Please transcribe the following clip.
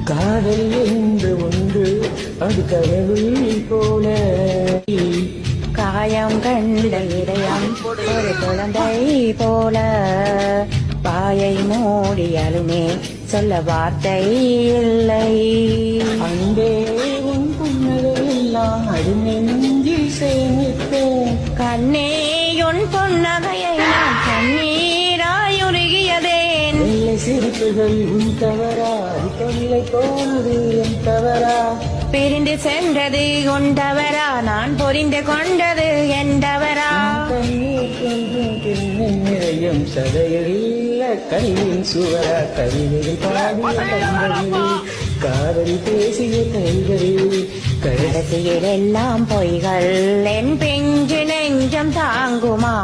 காதல் என்று ஒன்று அது கடவுள் போல காயம் கண்ட இதயம் ஒரு குழந்தை போல வாயை மூடியாலுமே சொல்ல வார்த்தை இல்லை. அன்பே உன் புன்னகையெல்லாம் அடி நெஞ்சில் சேமித்தேன். கண்ணே உன் பொன்னகையை நான் கண்ணீராயுருகியதேன். வெள்ளை சிரிப்புகள் உன் தவறா, தொல்லை போனது என் தவறா? பிரிந்து சென்றது உண்டவரா, நான் பொரிந்து கொண்டது என்றவரா? நிறையும் சதையில் கல்வின் சுவரா, கவிதைகள் பாடிய கண்களில் காதல் பேசிய கைகளில் கடைசியில் எல்லாம் பொய்கள், என் பிஞ்சு நெஞ்சம் தாங்குமா?